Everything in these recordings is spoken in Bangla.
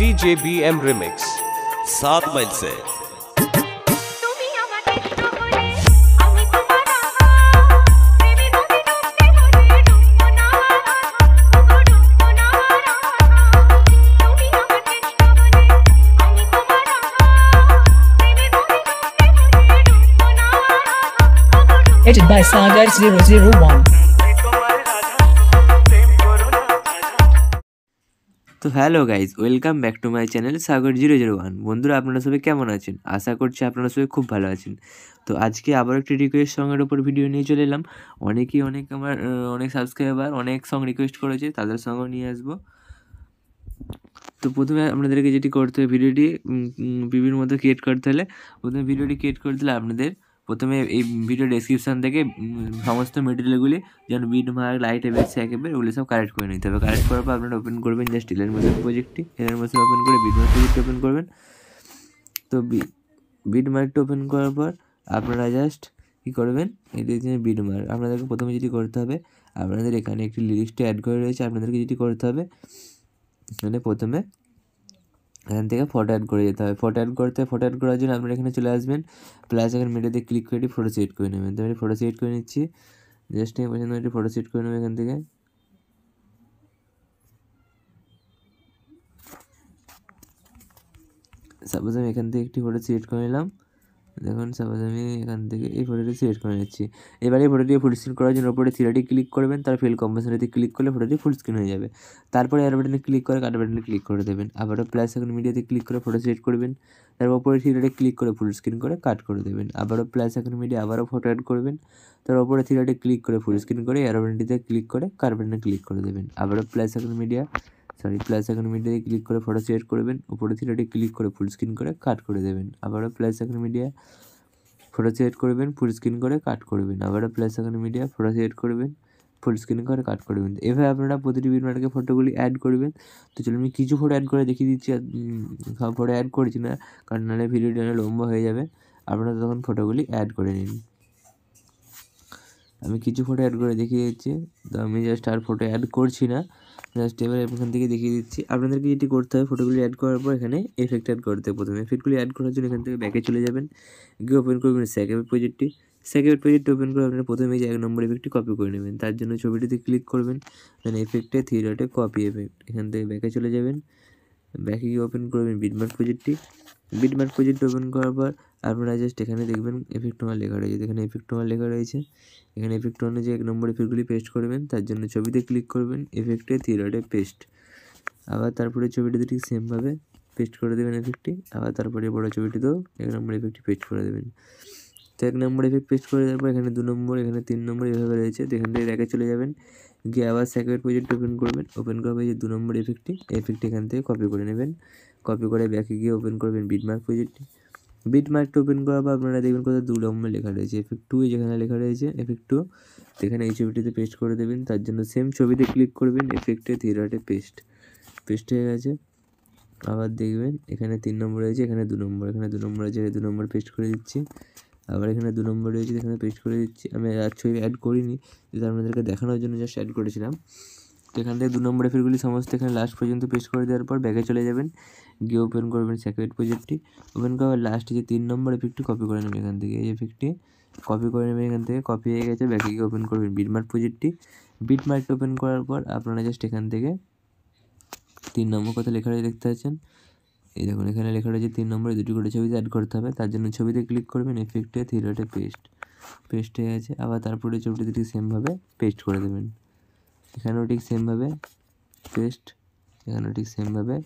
DJ BM Remix 7 माइल से Edited by Sagar 001. তো hello guys, welcome back to my channel Sagar 001। বন্ধুরা, আপনারা সবাই কেমন আছেন? আশা করছি আপনারা সবাই খুব ভালো আছেন। তো আজকে আবার একটি রিকোয়েস্ট সঙের ওপর ভিডিও নিয়ে চলে এলাম। অনেকেই আমার অনেক সাবস্ক্রাইবার অনেক সং রিকোয়েস্ট করেছে, তাদের সঙ্গেও নিয়ে আসবো। তো প্রথমে আপনাদেরকে যেটি করতে হবে, ভিডিওটি বিভিন্ন মতো ক্রিয়েট করতে হলে প্রথমে ভিডিওটি ক্রিয়েট করতে হলে আপনাদের প্রথমে এই ভিডিও ডেসক্রিপশান থেকে সমস্ত মেটেরিয়ালগুলি যেমন beat mark, light effect, sack effect ওগুলো সব কালেক্ট করে নিতে হবে। কালেক্ট করার পর আপনারা ওপেন করবেন জাস্ট এলার মোশন প্রজেক্টটি। এলার মোশন ওপেন করে বিট মার্ক প্রজেক্ট ওপেন করবেন। তো বিট মার্কটা ওপেন করার পর আপনারা জাস্ট কী করবেন, এটি হচ্ছে বিট মার্ক। আপনাদেরকে প্রথমে যেটি করতে হবে, আপনাদের এখানে একটি লিস্টে অ্যাড করে রয়েছে। আপনাদেরকে যেটি করতে হবে, এখানে প্রথমে এখান থেকে ফটো অ্যাড করে যেতে হবে। ফটো অ্যাড করার জন্য আপনারা এখানে চলে আসবেন, প্লাস এখানে মিডিয়াতে ক্লিক করে ফটো সিলেক্ট করে নেবেন। তো আমি ফটো সিলেক্ট করে নিচ্ছি, জাস্ট আমি পছন্দ একটি ফটো সিলেক্ট করে নেবো এখান থেকে। সাপোজ আমি এখান থেকে একটি ফটো সিলেক্ট করে নিলাম। দেখুন, সাপোজ আমি এখান থেকে এই ফটোটি সিলেক্ট করে নিচ্ছি। এবারে এই ফটোটি ফুল স্ক্রিন করার জন্য ওপরে থ্রিডি ক্লিক করবেন, তার ফিল কম্পোজিশনে ক্লিক করলে ফটোটি ফুল স্ক্রিন হয়ে যাবে। তারপরে এর বাটনে ক্লিক করে কাট বাটনে ক্লিক করে দেবেন। আবারও প্লাস এখন মিডিয়াতে ক্লিক করে ফটো সিলেক্ট করবেন, তারপর ওপরে থ্রিডি ক্লিক করে ফুল স্ক্রিন করে কাট করে দেবেন। আবারও প্লাস এখন মিডিয়া আবারও ফটো অ্যাড করবেন, তার ওপরে থ্রিডি ক্লিক করে ফুল স্ক্রিন করে এর বাটনটিতে ক্লিক করে কাট বাটনে ক্লিক করে দেবেন। আবারও প্লাস এখন মিডিয়াতে ক্লিক করে ফটো সিলেক্ট করবেন, উপরে থ্রিডি ক্লিক করে ফুল স্ক্রিন করে কাট করে দেবেন। আবারও প্লাস এখন মিডিয়া ফটো সিলেক্ট করবেন, ফুল স্ক্রিন করে কাট করবেন। আবারও প্লাস এখানে মিডিয়া ফটো সিলেক্ট করবেন, ফুল স্ক্রিন করে কাট করবেন। এভাবে আপনারা প্রতিটি বিটমার্কে ফটোগুলি অ্যাড করবেন। তো চলুন আমি কিছু ফটো অ্যাড করে দেখিয়ে দিচ্ছি। সব ফটো অ্যাড করছি না, কারণ নাহলে ভিডিওটি অনেক লম্বা হয়ে যাবে। আপনারা তখন ফটোগুলি অ্যাড করে নিন। আমি কিছু ফটো অ্যাড করে দেখিয়ে দিচ্ছি। তো আমি জাস্ট আর ফটো অ্যাড করছি না, জাস্ট এবার এখান থেকে দেখিয়ে দিচ্ছি। আপনাদেরকে যেটি করতে হবে, ফটোগুলি অ্যাড করার পর এখানে এফেক্ট অ্যাড করতে হবে। প্রথমে এফেক্টগুলি অ্যাড করার জন্য এখান থেকে ব্যাকে চলে যাবেন, গিয়ে ওপেন করবেন স্যাক এফেক্ট প্রজেক্টটি। স্যাক এফেক্ট প্রজেক্টটি ওপেন করে আপনারা প্রথমে এই যে 1 নম্বর এফেক্টটি কপি করে নেবেন। তার জন্য ছবিটিতে ক্লিক করবেন, দেন এফেক্টে থ্রি ডটে কপি এফেক্ট, এখান থেকে ব্যাকে চলে যাবেন। ব্যাকে গিয়ে ওপেন করবেন বিটমার্ক প্রজেক্টটি। বিটমার্ক প্রজেক্ট ওপেন করার পর আপনারা জাস্ট এখানে দেখবেন এফেক্ট ওয়ান লেখা রয়েছে। এখানে এফেক্ট ওয়ান লেখা রয়েছে, এখানে এফেক্ট ওয়ানে যে 1 নম্বর এফেক্টগুলি পেস্ট করবেন, তার জন্য ছবিতে ক্লিক করবেন, এফেক্টে থ্রি ডটে পেস্ট। আবার তারপরে ছবিটিতে ঠিক সেমভাবে পেস্ট করে দেবেন এফেক্টটি। আবার তারপরে বড় ছবিটিতেও 1 নম্বর এফেক্টটি পেস্ট করে দেবেন। তো 1 নম্বর এফেক্ট পেস্ট করে দেওয়ার পর এখানে 2 নম্বর, এখানে 3 নম্বর এভাবে রয়েছে। তো এখান থেকে ব্যাকে চলে যাবেন, গিয়ে আবার স্যাক এফেক্ট প্রজেক্ট ওপেন করবেন। ওপেন করার পর যে 2 নম্বর এফেক্টটি এখান থেকে কপি করে নেবেন। কপি করে ব্যাকে গিয়ে ওপেন করবেন বিটমার্ক প্রজেক্টটি। বিটমার্কটা ওপেন করার পর আপনারা দেখবেন কোথাও 2 নম্বর লেখা রয়েছে এফেক্ট 2, যেখানে লেখা রয়েছে এফেক্ট 2, সেখানে এই ছবিটিতে পেস্ট করে দেবেন। তার জন্য সেম ছবিতে ক্লিক করবেন, এফেক্টে থ্রি ডটে পেস্ট হয়ে গেছে। আবার দেখবেন এখানে 3 নম্বর রয়েছে, এখানে 2 নম্বর, এখানে 2 নম্বর আছে, 2 নম্বর পেস্ট করে দিচ্ছি। আবার এখানে 2 নম্বর রয়েছে, এখানে পেস্ট করে দিচ্ছি। আমি আর ছবি অ্যাড করিনি, যেটা আপনাদেরকে দেখানোর জন্য জাস্ট অ্যাড করেছিলাম। তো এখান থেকে 2 নম্বর এফেক্টগুলি সমস্ত এখানে লাস্ট পর্যন্ত পেস্ট করে দেওয়ার পর ব্যাকে চলে যাবেন, গিয়ে ওপেন করবেন স্যাক এফেক্ট প্রজেক্টটি। ওপেন করার লাস্টে যে 3 নম্বর এফেক্টটি কপি করে নেবেন এখান থেকে, এই এফেক্টটি কপি করে নেবেন এখান থেকে। কপি হয়ে গেছে, ব্যাকে গিয়ে ওপেন করবেন বিটমার্ক প্রজেক্টটি। বিটমার্কটা ওপেন করার পর আপনারা জাস্ট এখান থেকে 3 নম্বর কথা লেখা রয়েছে দেখতে পাচ্ছেন, এই দেখুন এখানে লেখা রয়েছে 3 নম্বরে 2টি করে ছবিতে অ্যাড করতে হবে। তার জন্য ছবিতে ক্লিক করবেন, এফেক্টে থ্রি ডটে পেস্ট হয়ে গেছে। আবার তারপরে ছবিটিতে ঠিক সেমভাবে পেস্ট করে দেবেন, এখানেও ঠিক সেমভাবে পেস্ট, এখানেও ঠিক সেমভাবে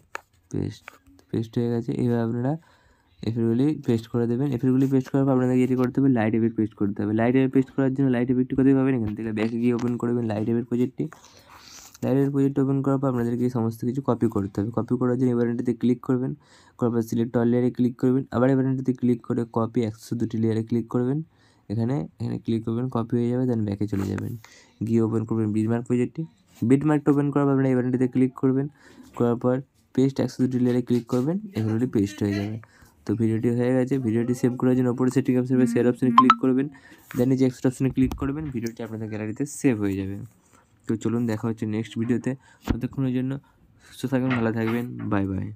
পেস্ট হয়ে গেছে। এইভাবে আপনারা এফেক্টগুলি পেস্ট করে দেবেন। এফেক্টগুলি পেস্ট করার পর আপনাদের যেটি করতে হবে, লাইট এফেক্ট পেস্ট করতে হবে। লাইট এফেক্ট পেস্ট করার জন্য লাইট এফেক্টটি কোথায় পাবেন, এখান থেকে ব্যাকে গিয়ে ওপেন করবেন লাইট এফেক্ট প্রজেক্টটি। লাইট এফেক্ট প্রজেক্ট ওপেন করার পর আপনাদেরকে সমস্ত কিছু কপি করতে হবে। কপি করার জন্য এই বাটনটিতে ক্লিক করবেন, করার পর সিলেক্ট অল লেয়ারে ক্লিক করবেন। আবার এই বাটনটিতে ক্লিক করে কপি 102টি লেয়ারে ক্লিক করবেন, এখানে ক্লিক করবেন, কপি হয়ে যাবে। দেন ব্যাকে চলে যাবেন, গিয়ে ওপেন করবেন বিটমার্ক প্রজেক্টটি। বিটমার্কটা ওপেন করার পর আপনারা এই বাটনটিতে ক্লিক করবেন, করার পর পেস্ট 102টি লেয়ারে ক্লিক করবেন, এগুলোটি পেস্ট হয়ে যাবে। তো ভিডিওটি হয়ে গেছে। ভিডিওটি সেভ করার জন্য উপরে সেটিং অপশনে শেয়ার অপশনে ক্লিক করবেন, দেন নিচে এক্সট্রা অপশনে ক্লিক করবেন, ভিডিওটি আপনাদের গ্যালারিতে সেভ হয়ে যাবে। তো চলুন দেখা হচ্ছে নেক্সট ভিডিওতে। ততক্ষণের জন্য সুস্থ থাকবেন, ভালো থাকবেন, বাই বাই।